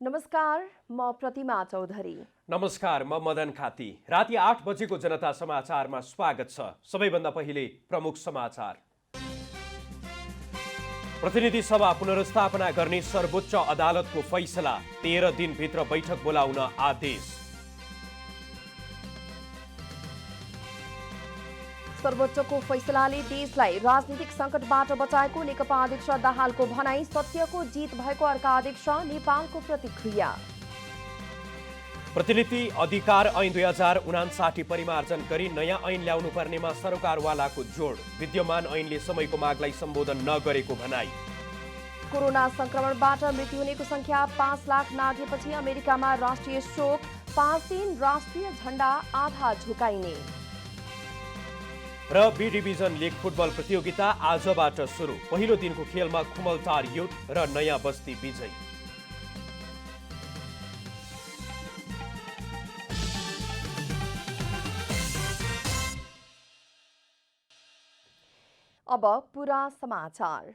नमस्कार, म प्रतिमा चौधरी। नमस्कार, म मदन खाती। राति 8 बजेको जनता समाचारमा स्वागत छ। सबैभन्दा पहिले प्रमुख समाचार। प्रतिनिधि सभा पुनर्स्थापना गर्ने सर्वोच्च अदालतको फैसला, 13 दिनभित्र बैठक बोलाउन आदेश। सर्वोच्चको फैसलाले देशलाई राजनीतिक सङ्कटबाट बचाएको नेकपा अध्यक्ष दाहालको भनाई, सत्यको जित भएको अर्का अध्यक्ष नेपालको प्रतिक्रिया। प्रतिनिधि अधिकार ऐन 2059 परिमार्जन गरी नयाँ ऐन ल्याउनु पर्नेमा सरकारवालाको जोड, विद्यमान ऐनले समयको मागलाई सम्बोधन नगरेको भनाई। कोरोना संक्रमणबाट मृत्यु हुनेको संख्या 5 लाख नाघेपछि अमेरिकामा राष्ट्रिय शोक, 5 दिन राष्ट्रिय झण्डा आधा झुकाइने। र बी डिभिजन लिग फुटबल प्रतियोगिता आजबाट सुरु। पहिलो दिनको खेलमा खुमलटार युथ र नयाँ बस्ती विजयी। अब पूरा समाचार।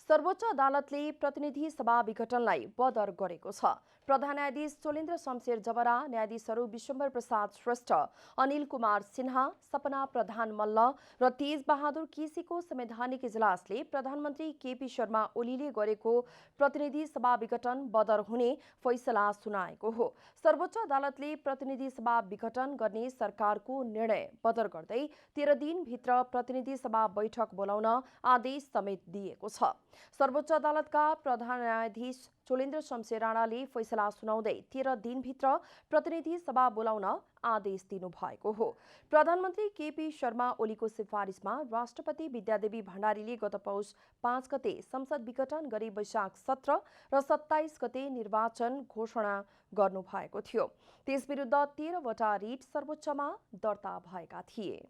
सर्वोच्च अदालतले प्रतिनिधि सभा विघटनलाई बदर गरेको छ। प्रधान न्यायाधीश चोलेन्द्र शमशेर जबरा, न्यायाधीशहरू विश्वम्भर प्रसाद श्रेष्ठ, अनिल कुमार सिन्हा, सपना प्रधान मल्ल र तेज बहादुर केसीको संवैधानिक इजलासले प्रधानमन्त्री केपी शर्मा ओलीले गरेको प्रतिनिधि सभा विघटन बदर हुने फैसला सुनाएको हो। सर्वोच्च अदालतले प्रतिनिधि सभा विघटन गर्ने सरकारको निर्णय बदर गर्दै 13 दिनभित्र प्रतिनिधि सभा बैठक बोलाउन आदेश समेत दिएको छ। सर्वोच्च अदालतका प्रधान न्यायाधीश चोलेन्द्र शमशेर राणाले फैसला सुनाउँदै 13 दिनभित्र प्रतिनिधि सभा बोलाउन आदेश दिनुभएको हो। प्रधानमन्त्री केपी शर्मा ओलीको सिफारिसमा राष्ट्रपति विद्यादेवी भण्डारीले गत पौष 5 गते संसद विघटन गरी वैशाख 17 र 27 गते निर्वाचन घोषणा गर्नुभएको थियो। त्यसविरुद्ध 13 वटा रिट सर्वोच्चमा दर्ता भएका थिए।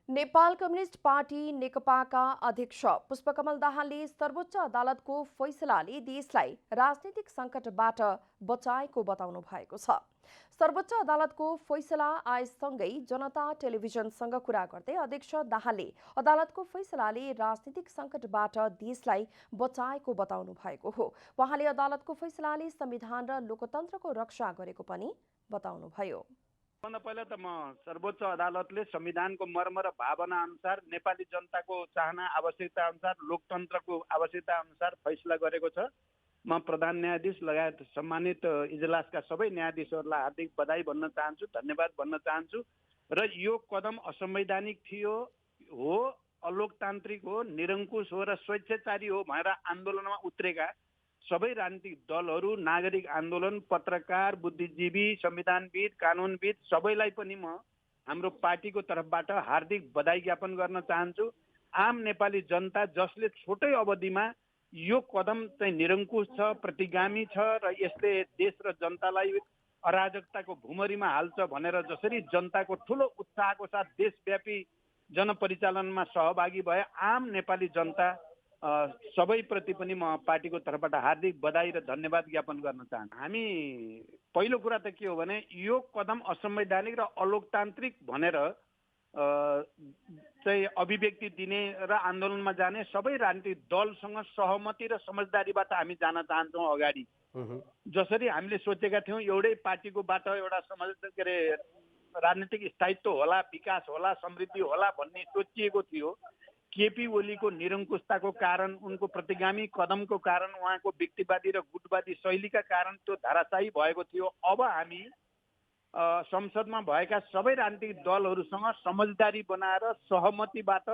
नेपाल कम्युनिस्ट पार्टी नेकपाका अध्यक्ष पुष्पकमल दाहालले सर्वोच्च अदालतको फैसलाले देशलाई राजनीतिक सङ्कटबाट बचाएको बताउनु भएको छ। सर्वोच्च अदालतको फैसला आएसँगै जनता टेलिभिजनसँग कुरा गर्दै अध्यक्ष दाहालले अदालतको फैसलाले राजनीतिक सङ्कटबाट देशलाई बचाएको बताउनु भएको हो। उहाँले अदालतको फैसलाले संविधान र लोकतन्त्रको रक्षा गरेको पनि बताउनुभयो। सबभन्दा पहिला त म सर्वोच्च अदालतले संविधानको मर्म र भावना अनुसार, नेपाली जनताको चाहना आवश्यकता अनुसार, लोकतन्त्रको आवश्यकता अनुसार फैसला गरेको छ। म प्रधान न्यायाधीश लगायत सम्मानित इजलासका सबै न्यायाधीशहरूलाई हार्दिक बधाई भन्न चाहन्छु, धन्यवाद भन्न चाहन्छु। र यो कदम असंवैधानिक थियो हो, अलोकतान्त्रिक हो, निरङ्कुश हो र स्वेच्छाचारी हो भनेर आन्दोलनमा उत्रेका सबै राजनीतिक दलहरू, नागरिक आन्दोलन, पत्रकार, बुद्धिजीवी, संविधानविद, कानुनविद सबैलाई पनि म हाम्रो पार्टीको तर्फबाट हार्दिक बधाई ज्ञापन गर्न चाहन्छु। आम नेपाली जनता जसले छोटै अवधिमा यो कदम चाहिँ निरङ्कुश छ, प्रतिगामी छ र यसले देश र जनतालाई अराजकताको भुमरीमा हाल्छ भनेर जसरी जनताको ठुलो उत्साहको साथ देशव्यापी जनपरिचालनमा सहभागी भए आम नेपाली जनता सबैप्रति पनि म पार्टीको तर्फबाट हार्दिक बधाई र धन्यवाद ज्ञापन गर्न चाहन्छु। हामी पहिलो कुरा त के हो भने यो कदम असंवैधानिक र अलोकतान्त्रिक भनेर चाहिँ अभिव्यक्ति दिने र आन्दोलनमा जाने सबै राजनीतिक दलसँग सहमति र समझदारीबाट हामी जान चाहन्छौँ अगाडि। जसरी हामीले सोचेका थियौँ एउटै पार्टीकोबाट एउटा के अरे राजनीतिक स्थायित्व होला, विकास होला, समृद्धि होला भन्ने सोचिएको थियो। केपी ओलीको निरङ्कुशताको कारण, उनको प्रतिगामी कदमको कारण, उहाँको व्यक्तिवादी र गुटवादी शैलीका कारण त्यो धाराशाही भएको थियो। अब हामी संसदमा भएका सबै राजनीतिक दलहरूसँग समझदारी बनाएर सहमतिबाट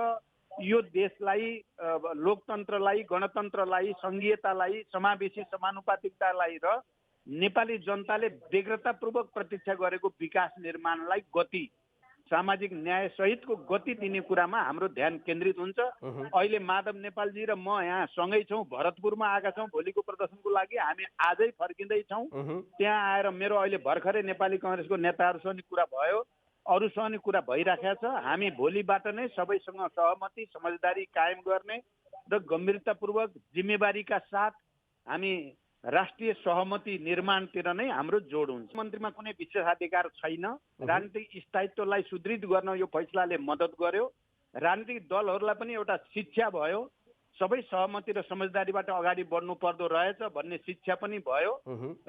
यो देशलाई, लोकतन्त्रलाई, गणतन्त्रलाई, सङ्घीयतालाई, समावेशी समानुपातिकतालाई र नेपाली जनताले व्यग्रतापूर्वक प्रतीक्षा गरेको विकास निर्माणलाई गति, सामाजिक न्याय सहितको गति दिने कुरामा हाम्रो ध्यान केन्द्रित हुन्छ। अहिले माधव नेपालजी र म यहाँ सँगै छौँ, भरतपुरमा आएका छौँ भोलिको प्रदर्शनको लागि। हामी आजै फर्किँदैछौँ। त्यहाँ आएर मेरो अहिले भर्खरै नेपाली कङ्ग्रेसको नेताहरूसँग नि कुरा भयो, अरूसँग नि कुरा भइराखेको छ। हामी भोलिबाट नै सबैसँग सहमति, समझदारी कायम गर्ने र गम्भीरतापूर्वक जिम्मेवारीका साथ हामी राष्ट्रिय सहमति निर्माणतिर नै हाम्रो जोड हुन्छ। मन्त्रीमा कुनै विशेषाधिकार छैन। राजनीतिक स्थायित्वलाई सुदृढ गर्न यो फैसलाले मद्दत गर्यो। राजनीतिक दलहरूलाई पनि एउटा शिक्षा भयो। सबै सहमति र समझदारीबाट अगाडि बढ्नु पर्दो रहेछ भन्ने शिक्षा पनि भयो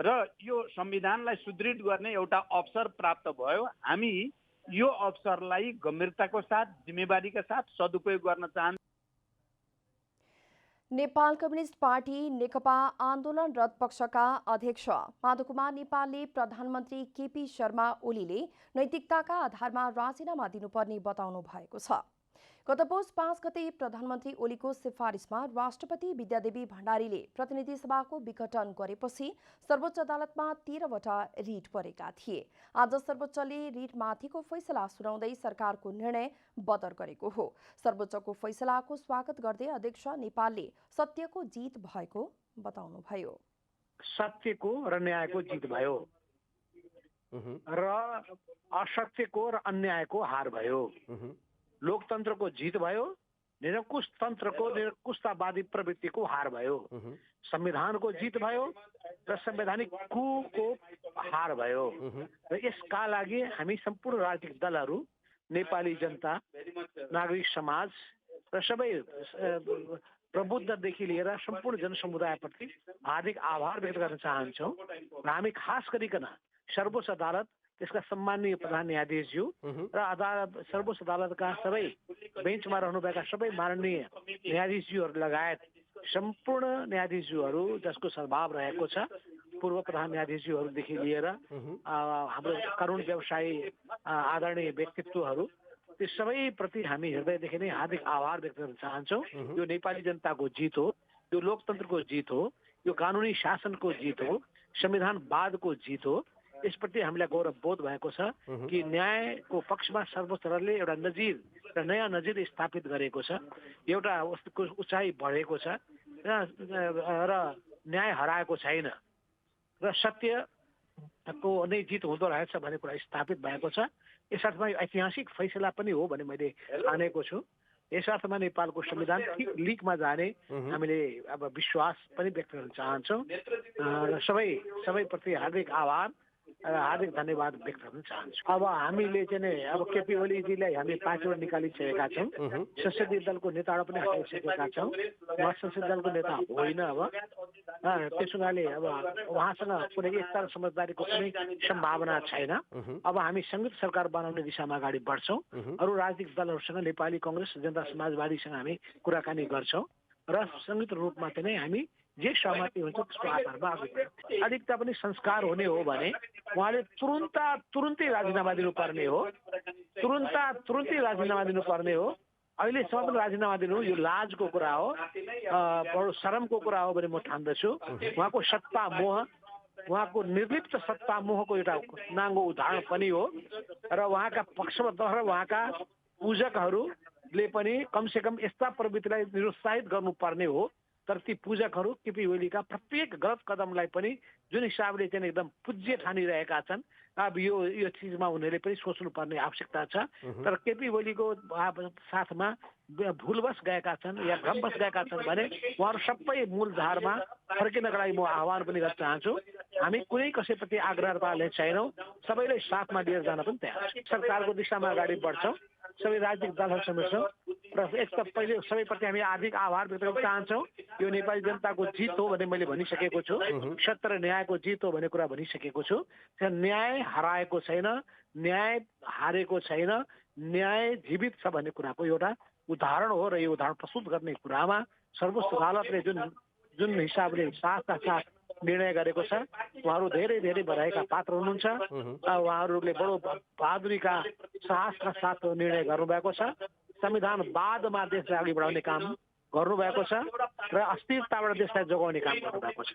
र यो संविधानलाई सुदृढ गर्ने एउटा अवसर प्राप्त भयो। हामी यो अवसरलाई गम्भीरताको साथ जिम्मेवारीका साथ सदुपयोग गर्न चाहन्छौँ। नेपाल कम्युनिस्ट पार्टी नेकपा आन्दोलनरत पक्षका अध्यक्ष माधवकुमार नेपालले प्रधानमन्त्री केपी शर्मा ओलीले नैतिकताका आधारमा राजीनामा दिनुपर्ने बताउनु भएको छ। गत पौष 5 गते प्रधानमन्त्री ओलीको सिफारिसमा राष्ट्रपति विद्यादेवी भण्डारीले प्रतिनिधि सभाको विघटन गरेपछि सर्वोच्च अदालतमा 13 वटा रिट परेका थिए। आज सर्वोच्चले रिटमाथिको फैसला सुनाउँदै सरकारको निर्णय बदर गरेको हो। सर्वोच्चको फैसलाको स्वागत गर्दै अध्यक्ष नेपालले सत्यको जित भएको बताउनुभयो। सत्यको र न्यायको जित भयो र असत्यको र अन्यायको हार भयो। लोकतन्त्रको जित भयो, निरङ्कुश तन्त्रको निरङ्कुशतावादी प्रवृत्तिको हार भयो। संविधानको जित भयो र संवैधानिक कुको हार भयो। र यसका लागि हामी सम्पूर्ण राजनीतिक दलहरू, नेपाली जनता, नागरिक समाज र सबै प्रबुद्धदेखि लिएर सम्पूर्ण जनसमुदायप्रति हार्दिक आभार व्यक्त गर्न चाहन्छौँ। र हामी खास गरिकन सर्वोच्च अदालत, त्यसका सम्माननीय प्रधान न्यायाधीशज्यू र सर्वोच्च अदालतका सबै बेन्चमा रहनुभएका सबै माननीय न्यायाधीशज्यूहरू लगायत सम्पूर्ण न्यायाधीशज्यूहरू जसको सद्भाव रहेको छ, पूर्व प्रधान न्यायाधीशज्यूहरूदेखि लिएर हाम्रो कानुन व्यवसायी आदरणीय व्यक्तित्वहरू, त्यो सबैप्रति हामी हृदयदेखि नै हार्दिक आभार व्यक्त गर्न चाहन्छौँ। यो नेपाली जनताको जित हो, यो लोकतन्त्रको जित हो, यो कानुनी शासनको जित हो, संविधानवादको जित हो। यसप्रति हामीलाई गौरव बोध भएको छ कि न्यायको पक्षमा सर्वोच्च अदालतले एउटा नजिर र नयाँ नजिर स्थापित गरेको छ। एउटा उसको उचाइ बढेको छ र न्याय हराएको छैन र सत्यको नै जित हुँदो रहेछ भन्ने कुरा स्थापित भएको छ। यस अर्थमा यो ऐतिहासिक फैसला पनि हो भन्ने मैले ठानेको छु। यस अर्थमा नेपालको संविधान ठिक लिकमा जाने हामीले अब विश्वास पनि व्यक्त गर्न चाहन्छौँ र सबैप्रति हार्दिक आभार र हार्दिक धन्यवाद व्यक्त गर्न चाहन्छु। अब हामीले चाहिँ नि अब केपी ओलीजीलाई हामी पार्टीबाट निकालिसकेका छौँ। संसदीय दलको नेताबाट पनि हटाइसकेका छौँ। उहाँ संसदीय दलको नेता होइन। अब त्यसो हुनाले अब उहाँसँग कुनै एकता र समझदारीको कुनै सम्भावना छैन। अब हामी संयुक्त सरकार बनाउने दिशामा अगाडि बढ्छौँ। अरू राजनीतिक दलहरूसँग, नेपाली काङ्ग्रेस, जनता समाजवादीसँग हामी कुराकानी गर्छौँ र संयुक्त रूपमा चाहिँ नै हामी जे सहमति हुन्छ त्यसको आधारमा अधिकता पनि संस्कार हुने हो भने उहाँले तुरुन्तै राजीनामा दिनुपर्ने हो। तुरुन्तै राजीनामा दिनुपर्ने हो। अहिलेसम्म पनि राजीनामा दिनु यो लाजको कुरा हो, बडो शरमको कुरा हो भने म ठान्दछु। उहाँको सत्ता मोह, उहाँको निर्लिप्त सत्ता मोहको एउटा नाङ्गो उदाहरण पनि हो र उहाँका पक्षमा उहाँका पूजकहरूले पनि कमसेकम यस्ता प्रवृत्तिलाई निरुत्साहित गर्नुपर्ने हो। तर ती पूजकहरू केपी ओलीका प्रत्येक गलत कदमलाई पनि जुन हिसाबले चाहिँ एकदम पूज्य ठानिरहेका छन्, अब यो चिजमा उनीहरूले पनि सोच्नुपर्ने आवश्यकता छ। तर केपी ओलीको साथमा भुलवश गएका छन् या भ्रमवश गएका छन् भने उहाँहरू सबै मूलधारमा फर्किनका लागि म आह्वान पनि गर्न चाहन्छु। हामी कुनै कसैप्रति आग्रह पाल्ने छैनौँ, सबैलाई साथमा लिएर जान पनि तयार छौँ। सरकारको दिशामा अगाडि बढ्छौँ, सबै राजनीतिक दलहरू समेट्छौँ र एक त पहिले सबैप्रति हामी हार्दिक आभार व्यक्त गर्न चाहन्छौँ। यो नेपाली जनताको जित हो भने मैले भनिसकेको छु। सत्य र न्यायको जित हो भन्ने कुरा भनिसकेको छु। न्याय हराएको छैन, न्याय हारेको छैन, न्याय जीवित छ भन्ने कुराको एउटा उदाहरण हो र यो उदाहरण प्रस्तुत गर्ने कुरामा सर्वोच्च अदालतले जुन हिसाबले साथका साथ निर्णय गरेको छ, उहाँहरू धेरै बधाईका पात्र हुनुहुन्छ। उहाँहरूले बडो बहादुरीका साहसका साथ निर्णय गर्नुभएको छ। संविधानवादमा देशलाई अघि बढाउने काम गर्नुभएको छ र अस्थिरताबाट देशलाई जोगाउने काम गर्नुभएको छ।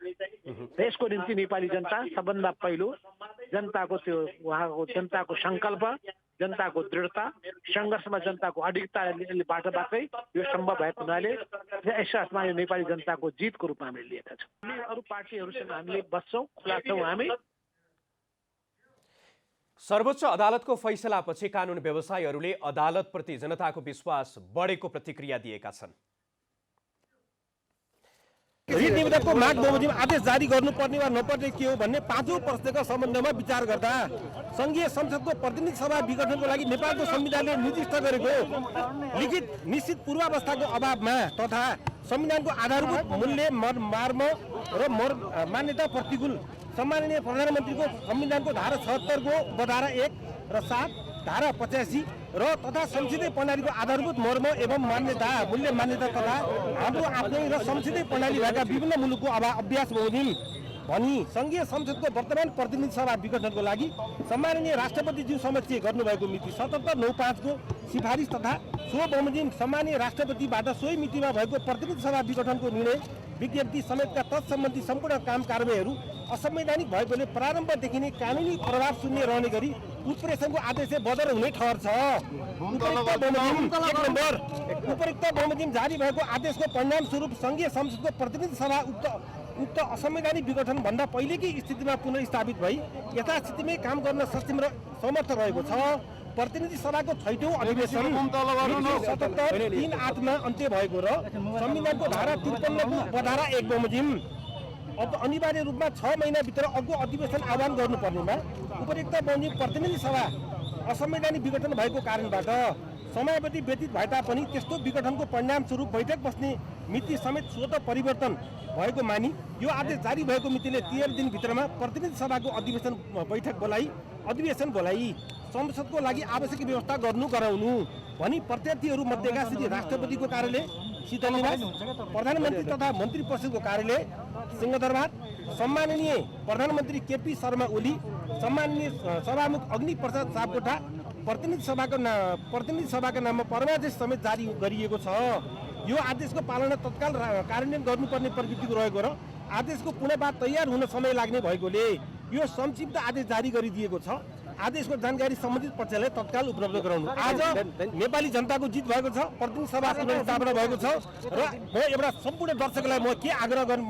यसको निम्ति नेपाली जनता सबभन्दा पहिलो जनताको त्यो उहाँको जनताको सङ्कल्प, जनताको दृढता, सङ्घर्षमा जनताको अडिगताबाटै यो सम्भव भएको हुनाले यस अर्थमा यो नेपाली जनताको जितको रूपमा हामीले लिएका छौँ। हामी अरू पार्टीहरूसँग हामीले बस्छौँ, खुला छौँ। हामी सर्वोच्च अदालतको फैसलापछि कानुन व्यवसायीहरूले अदालतप्रति जनताको विश्वास बढेको प्रतिक्रिया दिएका छन्। रिट निवेदकको माग बमोजिम आदेश जारी गर्नुपर्ने वा नपर्ने के हो भन्ने 5औं प्रश्नका सम्बन्धमा विचार गर्दा संघीय संसदको प्रतिनिधि सभा विघटनको लागि नेपालको संविधानले निर्दिष्ट गरेको लिखित निश्चित पूर्वावस्थाको अभावमा तथा संविधानको आधारभूत मूल्य मर्म र मान्यता प्रतिकूल सम्माननीय प्रधानमन्त्रीको संविधानको धारा 76 को उपधारा 1 र 7, धारा 85 र तथा संसदीय प्रणालीको आधारभूत मर्म एवं मान्यता मूल्य मान्यता तथा हाम्रो आफ्नै र संसदीय प्रणाली भएका विभिन्न मुलुकको अभ्यास बमोजिम भनी संघीय संसदको वर्तमान प्रतिनिधि सभा विघटनको लागि सम्माननीय राष्ट्रपतिज्यू समक्ष गर्नुभएको मिति 7795 को सिफारिस तथा सो बमोजिम सम्माननीय राष्ट्रपतिबाट सोही मितिमा भएको प्रतिनिधि सभा विघटनको निर्णय विज्ञप्ति समेतका तत्सम्बन्धी सम्पूर्ण काम कारबाहीहरू असंवैधानिक भएकोले प्रारम्भदेखि नै कानुनी प्रभाव शून्य रहने गरी उत्प्रेषणको आदेश बदर हुने ठहर छ। उपयुक्त बमोजिम जारी भएको आदेशको परिणाम स्वरूप संघीय संसदको प्रतिनिधि सभा उक्त असंवैधानिक विघटन भन्दा पहिलेकै स्थितिमा पुनर्स्थापित भई यथास्थितिमै काम गर्न सक्षम र समर्थ रहेको छ। प्रतिनिधि सभाको 6औं अधिवेशन 7738 मा अन्त्य भएको र संविधानको धारा 53 को उपधारा 1 बमोजिम अब अनिवार्य रूपमा 6 महिनाभित्र अर्को अधिवेशन आह्वान गर्नुपर्नेमा उपयुक्त बमोजिम प्रतिनिधि सभा असंवैधानिक विघटन भएको कारणबाट समयावधि व्यतीत भए तापनि त्यस्तो विघटनको परिणाम स्वरूप बैठक बस्ने मिति समेत स्वतः परिवर्तन भएको मानी यो आदेश जारी भएको मितिले 13 दिनभित्रमा प्रतिनिधि सभाको अधिवेशन बोलाई संसदको लागि आवश्यक व्यवस्था गराउनु भनी प्रत्यार्थीहरू मध्येका श्री राष्ट्रपतिको कार्यालय शीतलनिवास, प्रधानमन्त्री तथा मन्त्री परिषदको कार्यालय सिंहदरबार, सम्माननीय प्रधानमन्त्री केपी शर्मा ओली, सम्माननीय सभामुख अग्नि प्रसाद सापकोटा प्रतिनिधि सभाका नाममा परमादेश समेत जारी गरिएको छ। यो आदेशको पालना तत्काल कार्यान्वयन गर्नुपर्ने प्रवृत्तिको रहेको र आदेशको पुनः तयार हुन समय लाग्ने भएकोले यो संक्षिप्त आदेश जारी गरिदिएको छ। आदेशको जानकारी सम्बन्धित पक्षलाई तत्काल उपलब्ध गराउनु। आज नेपाली जनताको जित भएको छ, प्रतिनिधि सभा पुनर्स्थापना भएको छ र म एउटा सम्पूर्ण दर्शकलाई म के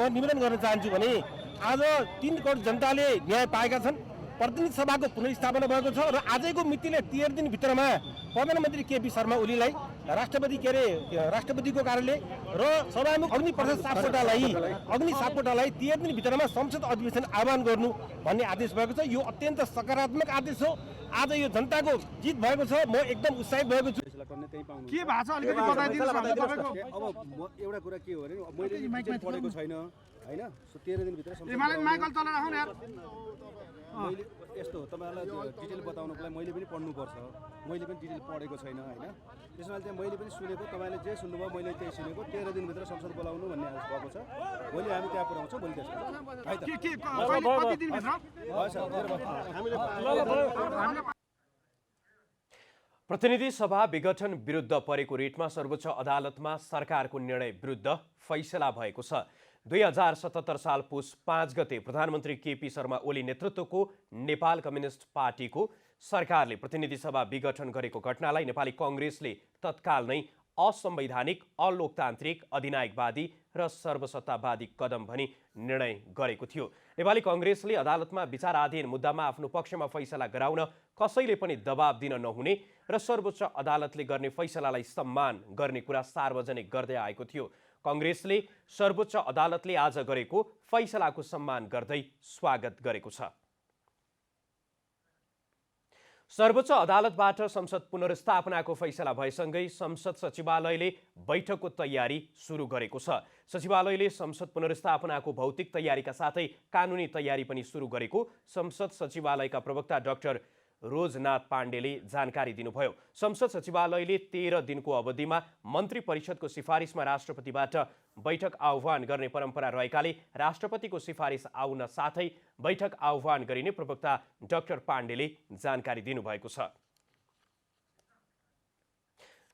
निवेदन गर्न चाहन्छु भने आज 3 करोड जनताले न्याय पाएका छन्, प्रतिनिधि सभाको पुनर्स्थापना भएको छ र आजैको मितिले 13 दिनभित्रमा प्रधानमन्त्री केपी शर्मा ओलीलाई राष्ट्रपतिको कार्यालय र सभामुख अग्नि प्रसाद सापकोटालाई 13 दिनभित्रमा संसद अधिवेशन आह्वान गर्नु भन्ने आदेश भएको छ। यो अत्यन्त सकारात्मक आदेश हो। आज यो जनताको जित भएको छ। म एकदम उत्साहित भएको छु। के भाषा अलिकति बताइदिनुस् न तपाईको। अब एउटा कुरा के हो भने मैले पढेको छैन हैन, सो 13 दिनभित्र माइकल तल राखौ न यार। मैले यस्तो हो, तपाईहरुलाई डिटेल बताउनको लागि मैले पनि पढ्नुपर्छ। मैले पनि डिटेल पढेको छैन हैन, त्यसैले चाहिँ मैले पनि सुनेको, तपाईले जे सुन्नुभयो मैले त्यही सुनेको। 13 दिनभित्र संसद बोलाउनु भन्ने आदेश भएको छ। भोलि हामी त्यहाँ पुर्याउँछौँ। भोलि त्यसको है त कति दिनभित्र प्रतिनिधि सभा विघटन विरुद्ध परेको रिटमा सर्वोच्च अदालतमा सरकारको निर्णय विरुद्ध फैसला भएको छ। 2077 साल पुस 5 गते प्रधानमन्त्री केपी शर्मा ओली नेतृत्वको नेपाल कम्युनिस्ट पार्टीको सरकारले प्रतिनिधि सभा विघटन गरेको घटनालाई नेपाली कांग्रेसले तत्काल नै असंवैधानिक, अलोकतान्त्रिक, अधिनायकवादी र सर्वसत्तावादी कदम भनी निर्णय गरेको थियो। नेपाली कांग्रेसले अदालतमा विचाराधीन मुद्दामा आफ्नो पक्षमा फैसला गराउन कसैले पनि दबाब दिन नहुने र सर्वोच्च अदालतले गर्ने फैसलालाई सम्मान गर्ने कुरा सार्वजनिक गर्दै आएको थियो। कांग्रेसले सर्वोच्च अदालतले आज गरेको फैसलाको सम्मान गर्दै स्वागत गरेको छ। सर्वोच्च अदालतबाट संसद पुनर्स्थापनाको फैसला भएसँगै संसद सचिवालयले बैठकको तयारी सुरु गरेको छ। सचिवालयले संसद पुनर्स्थापनाको भौतिक तयारीका साथै कानुनी तयारी पनि सुरु गरेको संसद सचिवालयका प्रवक्ता डाक्टर रोजनाथ पाण्डेले जानकारी दिनुभयो। संसद सचिवालयले 13 दिनको अवधिमा मन्त्री परिषदको सिफारिसमा राष्ट्रपतिबाट बैठक आह्वान गर्ने परम्परा रहेकाले राष्ट्रपतिको सिफारिस आउन साथै बैठक आह्वान गरिने प्रवक्ता डाक्टर पाण्डेले जानकारी दिनुभएको छ।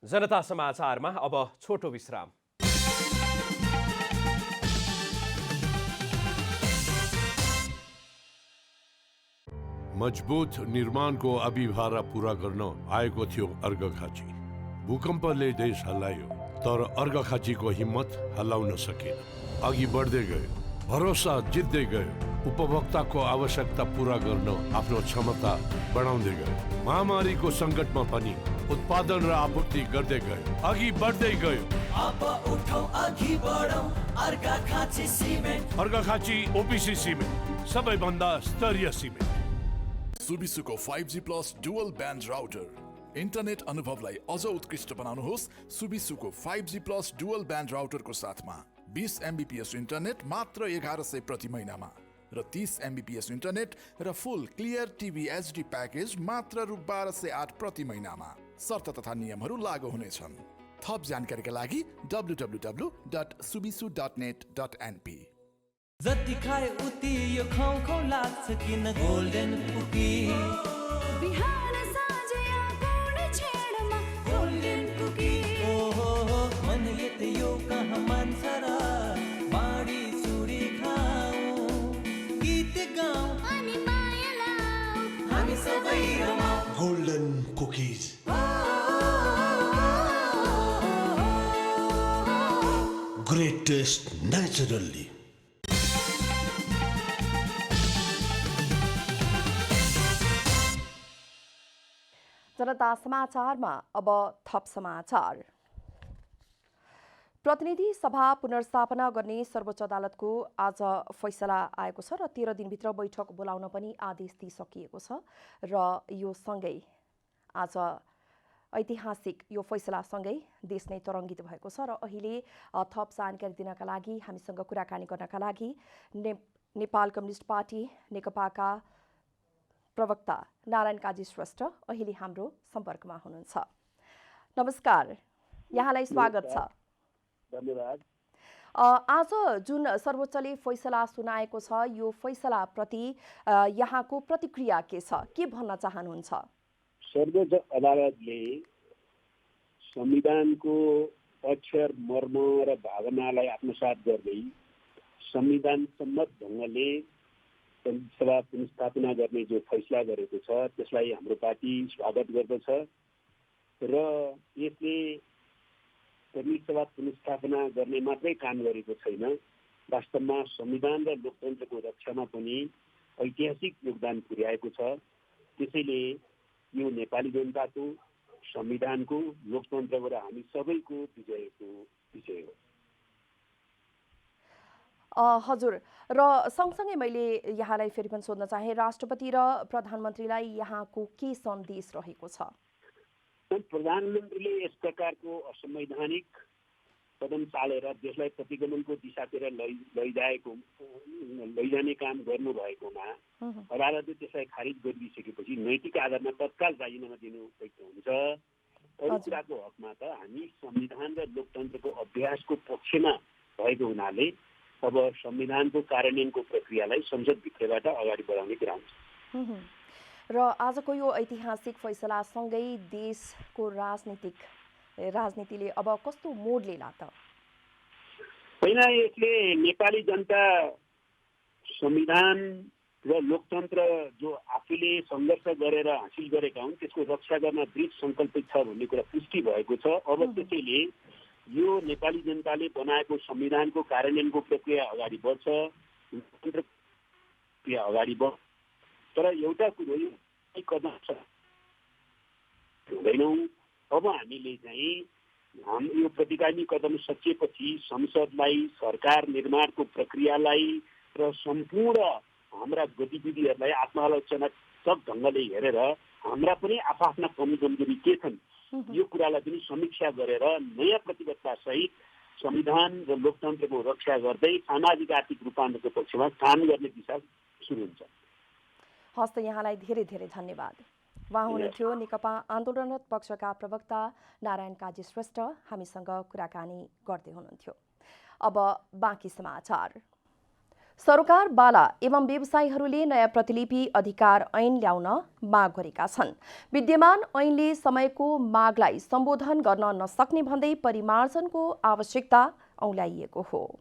जनता समाचारमा अब छोटो विश्राम। मजबुत निर्माणको अभिभारा पूरा गर्न आएको थियो अर्घखाँची। भूकम्पले देश हल्लायो तर अर्घखाँचीको हिम्मत हल्लाउन सकेन। अघि बढ्दै गयो, भरोसा जित्दै गयो, उपभोक्ताको आवश्यकता पूरा गर्न आफ्नो क्षमता बढाउँदै गयो। महामारीको सङ्कटमा पनि उत्पादन र आपूर्ति गर्दै गयो, अघि बढ्दै गयो। अब उठौं अघि बढौं Arghakhanchi cement. Arghakhanchi OPC cement, सबैभन्दा स्तरीय cement. Subisuko 5G Plus Dual Band Router internet अनुभवलाई अझ उत्कृष्ट बनाउनुहोस् सुबिसुको 5G+ डुअल ब्यान्ड राउटरको साथमा 20 MBPS इन्टरनेट मात्र 1100 प्रति महिनामा र 30 MBPS इन्टरनेट र फुल क्लियर टिभी HD प्याकेज मात्र रु 1208 प्रति महिनामा। शर्त तथा नियमहरू लागू हुनेछन्। थप जानकारीका लागि www.subisu.net.np। जति खाए उति यो खाउ खाउ लाग्छ किन गोल्डन कुकिज बिहान साँझ या गुड छेडमा गोल्डन कुकिज ओहो मन यति यो कहाँ मान्छ र बाडी चुडी खाऊ गीत गाऊ अनि माया लाऊ हामी सबै रमाऊ golden cookies great taste naturally. जनता समाचारमा अब थप समाचार। प्रतिनिधि सभा पुनर्स्थापना गर्ने सर्वोच्च अदालतको आज फैसला आएको छ र 13 दिनभित्र बैठक बोलाउन पनि आदेश दिइसकिएको छ र यो सँगै आज ऐतिहासिक यो फैसलासँगै देश नै तरङ्गित भएको छ र अहिले थप जानकारी दिनका लागि हामीसँग कुराकानी गर्नका लागि नेपाल कम्युनिस्ट पार्टी नेकपाका प्रवक्ता नारायण काजी श्रेष्ठ अहिले हाम्रो सम्पर्कमा हुनुहुन्छ। नमस्कार, यहाँलाई स्वागत छ। धन्यवाद। आज जुन सर्वोच्चले फैसला सुनाएको छ यो फैसलाप्रति यहाँको प्रतिक्रिया के छ, के भन्न चाहनुहुन्छ? सर्वोच्च अदालतले संविधानको अक्षर मर्म र भावनालाई आत्मसात गर्दै संविधान सम्मत ढङ्गले सभा पुनर्स्थापना गर्ने जो फैसला गरेको छ त्यसलाई हाम्रो पार्टी स्वागत गर्दछ र यसले सभा पुनर्स्थापना गर्ने मात्रै काम गरेको छैन, वास्तवमा संविधान र लोकतन्त्रको रक्षामा पनि ऐतिहासिक योगदान पुर्याएको छ। त्यसैले यो नेपाली जनताको, संविधानको, लोकतन्त्रको र हामी सबैको विजयको विषय हो। हजुर, र सँगसँगै मैले यहाँलाई फेरि पनि सोध्न चाहे, राष्ट्रपति र प्रधानमन्त्रीलाई यहाँको के सन्देश रहेको छ? प्रधानमन्त्रीले यस प्रकारको असंवैधानिक कदम चालेर देशलाई प्रतिगमनको दिशातिर लैजाने काम गर्नुभएकोमा अदालतले त्यसलाई खारिज गरिदिइसकेपछि नैतिक आधारमा तत्काल राजीनामा दिनु उपयुक्त हुन्छ। अरू कुराको हकमा त हामी संविधान र लोकतन्त्रको अभ्यासको पक्षमा भएको हुनाले अब संविधानको कार्यान्वयनको प्रक्रियालाई संसदभित्रबाट अगाडि बढाउने कुरा हुन्छ। र आजको यो ऐतिहासिक फैसलासँगै देशको राजनीतिले अब कस्तो मोड लिला त? होइन, यसले नेपाली जनता संविधान र लोकतन्त्र जो आफूले सङ्घर्ष गरेर हासिल गरेका हुन् त्यसको रक्षा गर्न दृढ सङ्कल्पित छ भन्ने कुरा पुष्टि भएको छ। अब त्यसैले यो नेपाली जनताले बनाएको संविधानको कार्यान्वयनको प्रक्रिया अगाडि बढ्छ, लोकतन्त्र प्रक्रिया अगाडि बढ्छ। तर एउटा कुरो कदम हुँदैनौँ। अब हामीले चाहिँ यो प्रतिगामी कदम सकिएपछि संसदलाई, सरकार निर्माणको प्रक्रियालाई र सम्पूर्ण हाम्रा गतिविधिहरूलाई आत्मालोचनात्मक ढङ्गले हेरेर हाम्रा पनि आफ्ना कमी कमजोरी के छन् यो कुरालाई पनि समीक्षा गरेर नयाँ प्रतिबद्धता सहित संविधान र लोकतन्त्रको रक्षा गर्दै सामाजिक आर्थिक रूपान्तरणको पक्षमा काम गर्ने दिशा सुरु हुन्छ। हस्त, यहाँलाई धेरै धेरै धन्यवाद। उहाँ हुनुहुन्थ्यो नेकपा आन्दोलनरत पक्षका प्रवक्ता नारायण काजी श्रेष्ठ, हामीसँग कुराकानी गर्दै हुनुहुन्थ्यो। अब बाँकी समाचार। सरकार बाला एवं व्यवसायीहरूले नयाँ प्रतिलिपि अधिकार ऐन ल्याउन माग गरेका छन्। विद्यमान ऐनले समयको मागलाई सम्बोधन गर्न नसक्ने भन्दै परिमार्जनको आवश्यकता औल्याइएको हो।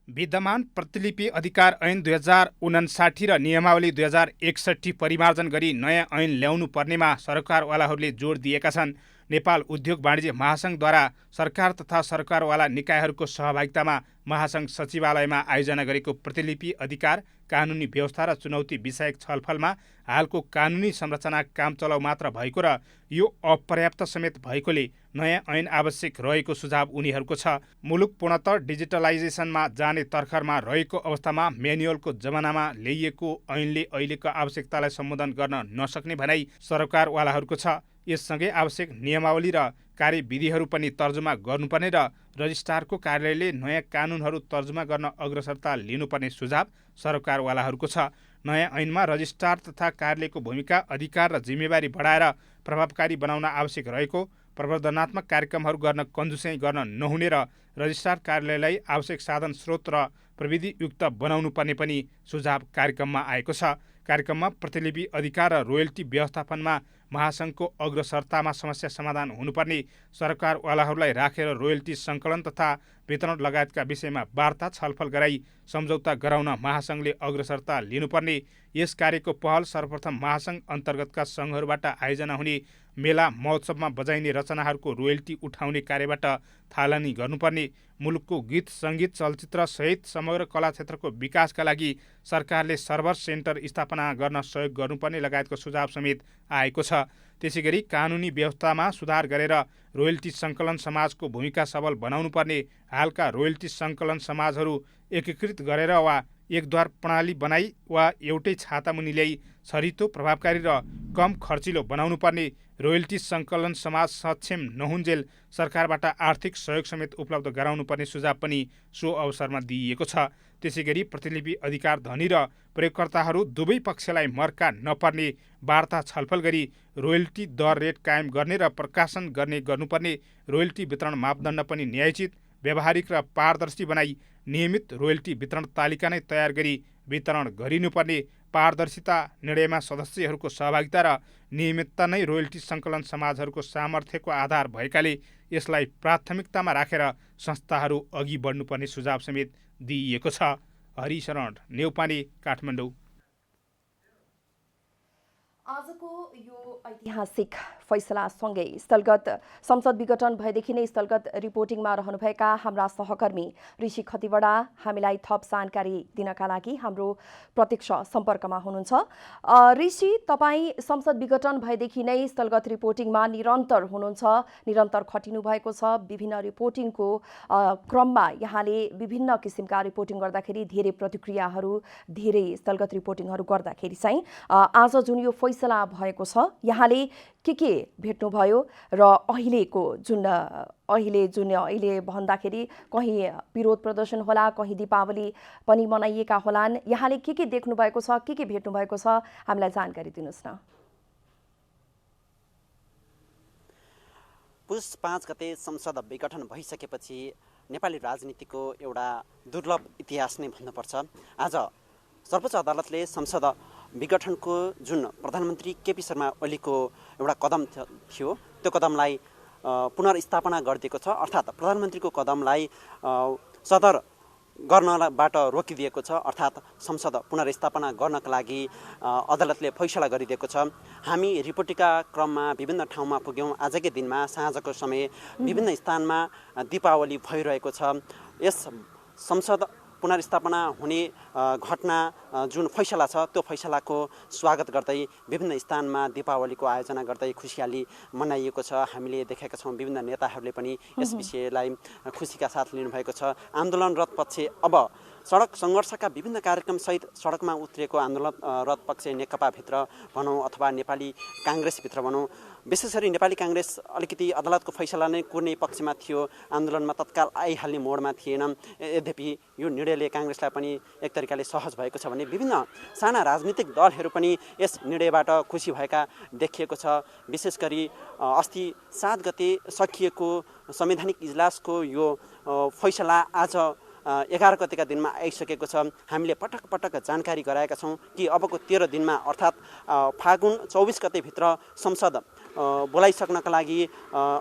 विद्यमान प्रतिलिपि अधिकार ऐन 2059 र नियमावली 2061 परिमार्जन गरी नयाँ ऐन ल्याउनु पर्नेमा सरकारवालाहरूले जोड दिएका छन्। नेपाल उद्योग वाणिज्य महासङ्घद्वारा सरकार तथा सरकारवाला निकायहरूको सहभागितामा महासङ्घ सचिवालयमा आयोजना गरेको प्रतिलिपि अधिकार कानुनी व्यवस्था र चुनौती विषयक छलफलमा हालको कानुनी संरचना कामचलाउ मात्र भएको र यो अपर्याप्त समेत भएकोले नयाँ ऐन आवश्यक रहेको सुझाव उनीहरूको छ। मुलुक पूर्णतः डिजिटलाइजेसनमा जाने तर्खरमा रहेको अवस्थामा म्यानुअलको जमानामा ल्याइएको ऐनले अहिलेको आवश्यकतालाई सम्बोधन गर्न नसक्ने भनाइ सरकारवालाहरूको छ। यससँगै आवश्यक नियमावली र कार्यविधिहरू पनि तर्जुमा गर्नुपर्ने र रजिस्ट्रारको कार्यालयले नयाँ कानुनहरू तर्जुमा गर्न अग्रसरता लिनुपर्ने सुझाव सरकारवालाहरूको छ। नयाँ ऐनमा रजिस्ट्रार तथा कार्यालयको भूमिका, अधिकार र जिम्मेवारी बढाएर प्रभावकारी बनाउन आवश्यक रहेको, प्रवर्धनात्मक कार्यक्रमहरू गर्न कन्जुसै गर्न नहुने र रजिस्ट्रार कार्यालयलाई आवश्यक साधन स्रोत र प्रविधियुक्त बनाउनु पर्ने पनि सुझाव कार्यक्रममा आएको छ। कार्यक्रममा प्रतिलिपि अधिकार र रोयल्टी व्यवस्थापनमा महासङ्घको अग्रसरतामा समस्या समाधान हुनुपर्ने, सरकारवालाहरूलाई राखेर रोयल्टी सङ्कलन तथा वितरण लगायतका विषयमा वार्ता छलफल गराई सम्झौता गराउन महासङ्घले अग्रसरता लिनुपर्ने, यस कार्यको पहल सर्वप्रथम महासङ्घ अन्तर्गतका सङ्घहरूबाट आयोजना हुने मेला महोत्सवमा बजाइने रचनाहरूको रोयल्टी उठाउने कार्यबाट थालनी गर्नुपर्ने, मुलुकको गीत सङ्गीत चलचित्र सहित समग्र कला क्षेत्रको विकासका लागि सरकारले सर्भर सेन्टर स्थापना गर्न सहयोग गर्नुपर्ने लगायतको सुझाव समेत आएको छ। त्यसैगरी कानुनी व्यवस्थामा सुधार गरेर रोयल्टी सङ्कलन समाजको भूमिका सबल बनाउनुपर्ने, हालका रोयल्टी सङ्कलन समाजहरू एकीकृत गरेर वा एकद्वार प्रणाली बनाई वा एउटै छातामुनि ल्याई छरितो, प्रभावकारी र कम खर्चिलो बनाउनुपर्ने, रोयल्टी सङ्कलन समाज सक्षम नहुन्जेल सरकारबाट आर्थिक सहयोग समेत उपलब्ध गराउनुपर्ने सुझाव पनि सो अवसरमा दिइएको छ। त्यसैगरी प्रतिलिपि अधिकार धनी र प्रयोगकर्ताहरू दुवै पक्षलाई मर्का नपर्ने वार्ता छलफल गरी रोयल्टी दर रेट कायम गर्ने र प्रकाशन गर्ने गर्नुपर्ने, रोयल्टी वितरण मापदण्ड पनि न्यायोचित, व्यावहारिक र पारदर्शी बनाई नियमित रोयल्टी वितरण तालिका नै तयार गरी वितरण गरिनुपर्ने, पारदर्शिता, निर्णयमा सदस्यहरूको सहभागिता र नियमितता नै रोयल्टी सङ्कलन समाजहरूको सामर्थ्यको आधार भएकाले यसलाई प्राथमिकतामा राखेर संस्थाहरू अघि बढ्नुपर्ने सुझाव समेत दिइएको छ। हरिशरण नेउपाने, काठमाडौँ। आजको यो ऐतिहासिक फैसलासँगै स्थलगत संसद विघटन भएदेखि नै स्थलगत रिपोर्टिङमा रहनुभएका हाम्रा सहकर्मी ऋषि खतिवडा हामीलाई थप जानकारी दिनका लागि हाम्रो प्रत्यक्ष सम्पर्कमा हुनुहुन्छ। ऋषि, तपाईँ संसद विघटन भएदेखि नै स्थलगत रिपोर्टिङमा निरन्तर हुनुहुन्छ, निरन्तर खटिनु भएको छ। विभिन्न रिपोर्टिङको क्रममा यहाँले विभिन्न किसिमका रिपोर्टिङ गर्दाखेरि धेरै प्रतिक्रियाहरू, धेरै स्थलगत रिपोर्टिङहरू गर्दाखेरि चाहिँ आज जुन यो फैसला भएको छ, यहाँले के भेट्नुभयो र अहिले भन्दाखेरि कहीँ विरोध प्रदर्शन होला, कहीँ दीपावली पनि मनाइएका होलान्, यहाँले के देख्नु भएको छ, के भेट्नु भएको छ, हामीलाई जानकारी दिनुहोस् न। पुस 5 गते संसद विघटन भइसकेपछि नेपाली राजनीतिको एउटा दुर्लभ इतिहास नै भन्नुपर्छ। आज सर्वोच्च अदालतले संसद विघटनको जुन प्रधानमन्त्री केपी शर्मा ओलीको एउटा कदम थियो, त्यो कदमलाई पुनर्स्थापना गरिदिएको छ। अर्थात् प्रधानमन्त्रीको कदमलाई सदर गर्नबाट रोकिदिएको छ, अर्थात् संसद पुनर्स्थापना गर्नका लागि अदालतले फैसला गरिदिएको छ। हामी रिपोर्टिङका क्रममा विभिन्न ठाउँमा पुग्यौँ। आजकै दिनमा साँझको समय विभिन्न स्थानमा दीपावली भइरहेको छ। यस संसद पुनर्स्थापना हुने घटना जुन फैसला छ, त्यो फैसलाको स्वागत गर्दै विभिन्न स्थानमा दीपावलीको आयोजना गर्दै खुसियाली मनाइएको छ। हामीले देखेका छौँ विभिन्न नेताहरूले पनि यस विषयलाई खुसीका साथ लिनुभएको छ। आन्दोलनरत पक्ष अब सडक सङ्घर्षका विभिन्न कार्यक्रमसहित सडकमा उत्रिएको आन्दोलनरत पक्ष नेकपाभित्र भनौँ अथवा नेपाली काङ्ग्रेसभित्र भनौँ, विशेष गरी नेपाली काङ्ग्रेस अलिकति अदालतको फैसला नै कुर्ने पक्षमा थियो, आन्दोलनमा तत्काल आइहाल्ने मोडमा थिएन। यद्यपि यो निर्णयले काङ्ग्रेसलाई पनि एक तरिकाले सहज भएको छ भने विभिन्न साना राजनीतिक दलहरू पनि यस निर्णयबाट खुसी भएका देखिएको छ। विशेष गरी अस्ति 7 गते सकिएको संवैधानिक इजलासको यो फैसला आज 11 गतेका दिनमा आइसकेको छ। हामीले पटक पटक जानकारी गराएका छौँ कि अबको 13 दिनमा अर्थात् फागुन 24 गतेभित्र संसद बोलाइसक्नका लागि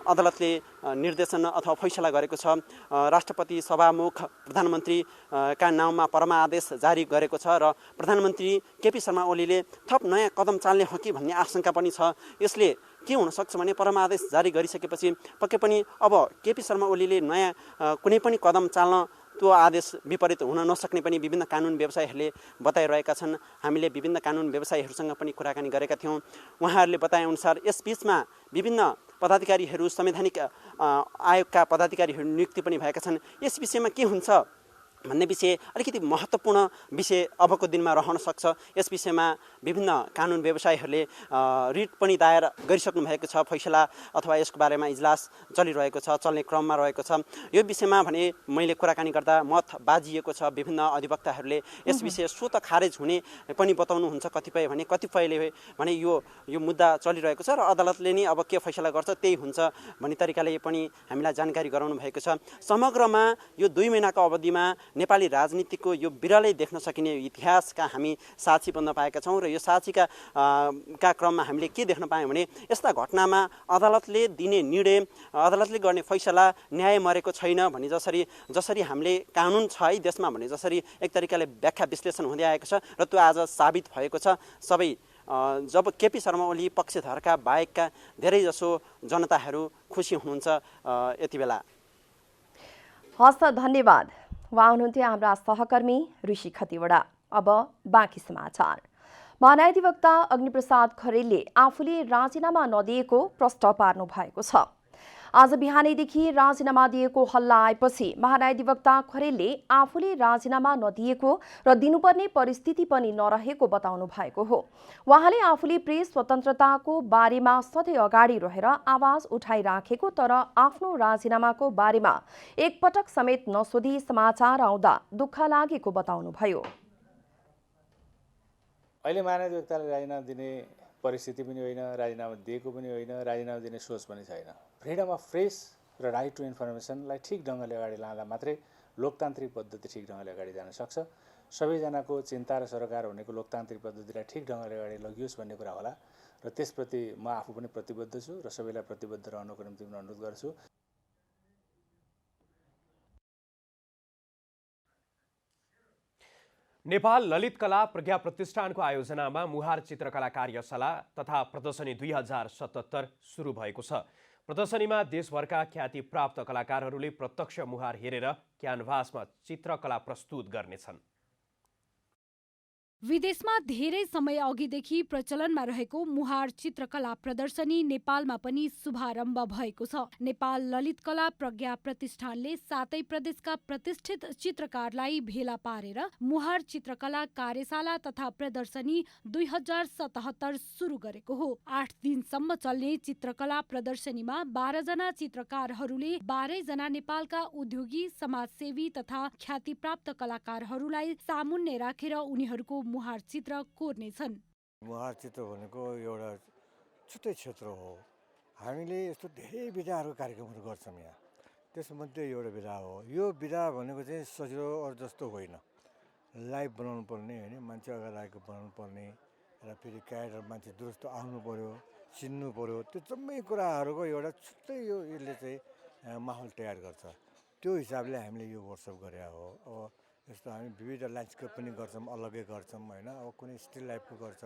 अदालतले निर्देशन अथवा फैसला गरेको छ। राष्ट्रपति सभामुख प्रधानमन्त्रीका नाउँमा परमादेश जारी गरेको छ र प्रधानमन्त्री केपी शर्मा ओलीले थप नयाँ कदम चाल्ने हो कि भन्ने आशंका पनि छ। यसले के हुनसक्छ भने परमादेश जारी गरिसकेपछि पक्कै पनि अब केपी शर्मा ओलीले नयाँ कुनै पनि कदम चाल्न त्यो आदेश विपरीत हुन नसक्ने पनि विभिन्न कानुन व्यवसायीहरूले बताइरहेका छन्। हामीले विभिन्न कानुन व्यवसायीहरूसँग पनि कुराकानी गरेका थियौँ। उहाँहरूले बताएअनुसार यस बीचमा विभिन्न पदाधिकारीहरू संवैधानिक आयोगका पदाधिकारीहरू नियुक्ति पनि भएका छन्। यस विषयमा के हुन्छ भन्ने विषय अलिकति महत्त्वपूर्ण विषय अबको दिनमा रहन सक्छ। यस विषयमा विभिन्न कानुन व्यवसायीहरूले रिट पनि दायर गरिसक्नु भएको छ। फैसला अथवा यसको बारेमा इजलास चलिरहेको छ, चल्ने क्रममा रहेको छ। यो विषयमा भने मैले कुराकानी गर्दा मत बाजिएको छ। विभिन्न अधिवक्ताहरूले यस विषय स्वतः खारेज हुने पनि बताउनुहुन्छ। कतिपयले भने यो मुद्दा चलिरहेको छ र अदालतले नै अब के फैसला गर्छ त्यही हुन्छ भन्ने तरिकाले पनि हामीलाई जानकारी गराउनु भएको छ। समग्रमा यो 2 महिनाको अवधिमा नेपाली राजनीतिको यो बिरलै देख्न सकिने इतिहासका हामी साक्षी बन्न पाएका छौँ। र यो साक्षीका क्रममा हामीले के देख्न पायौँ भने यस्ता घटनामा अदालतले दिने निर्णय, अदालतले गर्ने फैसला न्याय मरेको छैन भने जसरी हामीले कानुन छ है देशमा भने जसरी एक तरिकाले व्याख्या विश्लेषण हुँदै आएको छ र त्यो आज साबित भएको छ। सबै जब केपी शर्मा ओली पक्षधरका बाहेकका धेरैजसो जनताहरू खुसी हुनुहुन्छ यति बेला। हस् त, धन्यवाद। उहाँ हुनुहुन्थ्यो हाम्रा सहकर्मी ऋषि खतिवडा। अब बाँकी समाचार। महाधिवक्ता अग्निप्रसाद खरेलले आफूले राजीनामा नदिएको प्रष्ट पार्नु भएको छ। आज बिहानैदेखि राजीनामा दिएको हल्ला आएपछि महाधिवक्ता खरेलले आफूले राजीनामा नदिएको र दिनुपर्ने परिस्थिति पनि नरहेको बताउनु भएको हो। उहाँले आफूले प्रेस स्वतन्त्रताको बारेमा सधैँ अगाडि रहेर आवाज उठाइराखेको तर आफ्नो राजीनामाको बारेमा एकपटक समेत नसोधी समाचार आउँदा दुःख लागेको बताउनुभयो। अहिले महाधिवक्ताले राजीनामा दिने परिस्थिति पनि होइन, राजीनामा दिएको पनि होइन, राजीनामा दिने सोच पनि छैन। फ्रिडम अफ प्रेस र राइट टु इन्फर्मेसनलाई ठिक ढङ्गले अगाडि लाँदा मात्रै लोकतान्त्रिक पद्धति ठिक ढङ्गले अगाडि जान सक्छ। सबैजनाको चिन्ता र सरोकार हुनेको लोकतान्त्रिक पद्धतिलाई ठिक ढङ्गले अगाडि लगियोस् भन्ने कुरा होला र त्यसप्रति म आफू पनि प्रतिबद्ध छु र सबैलाई प्रतिबद्ध रहनको निम्ति म अनुरोध गर्छु। नेपाल ललित कला प्रज्ञा प्रतिष्ठानको आयोजनामा मुहार चित्रकला कार्यशाला तथा प्रदर्शनी 2077 सुरु भएको छ। प्रदर्शनीमा देशभरका ख्याति प्राप्त कलाकारहरूले प्रत्यक्ष मुहार हेरेर क्यानभासमा चित्रकला प्रस्तुत गर्नेछन्। विदेशमा धेरै समय अघिदेखि प्रचलनमा रहेको मुहार चित्रकला प्रदर्शनी नेपालमा पनि शुभारम्भ भएको छ। नेपाल ललित कला प्रज्ञा प्रतिष्ठानले 7 प्रदेशका प्रतिष्ठित चित्रकारलाई भेला पारेर मुहार चित्रकला कार्यशाला तथा प्रदर्शनी 2077 सुरु गरेको हो। 8 दिनसम्म चल्ने चित्रकला प्रदर्शनीमा 12 जना चित्रकारहरूले 12 जना नेपालका उद्योगी, समाजसेवी तथा ख्यातिप्राप्त कलाकारहरूलाई सामुन्ने राखेर उनीहरूको मुहार चित्र कोर्नेछन्। मुहार चित्र भनेको एउटा छुट्टै क्षेत्र हो। हामीले यस्तो धेरै विधाहरू कार्यक्रमहरू गर्छौँ यहाँ, त्यसमध्ये एउटा विधा हो। यो विधा भनेको चाहिँ सजिलो अरू जस्तो होइन, लाइभ बनाउनु पर्ने होइन, मान्छे अगाडि आएको बनाउनु पर्ने र फेरि क्यारेक्टर मान्छे दुरुस्त आउनु पर्यो, चिन्नु पर्यो, त्यो जम्मै कुराहरूको एउटा छुट्टै यसले चाहिँ माहौल तयार गर्छ। त्यो हिसाबले हामीले यो वर्कसप गरे हो। अब यस्तो हामी विविध ल्यान्डस्केप पनि गर्छौँ, अलग्गै गर्छौँ होइन। अब कुनै स्टिल लाइफको गर्छ,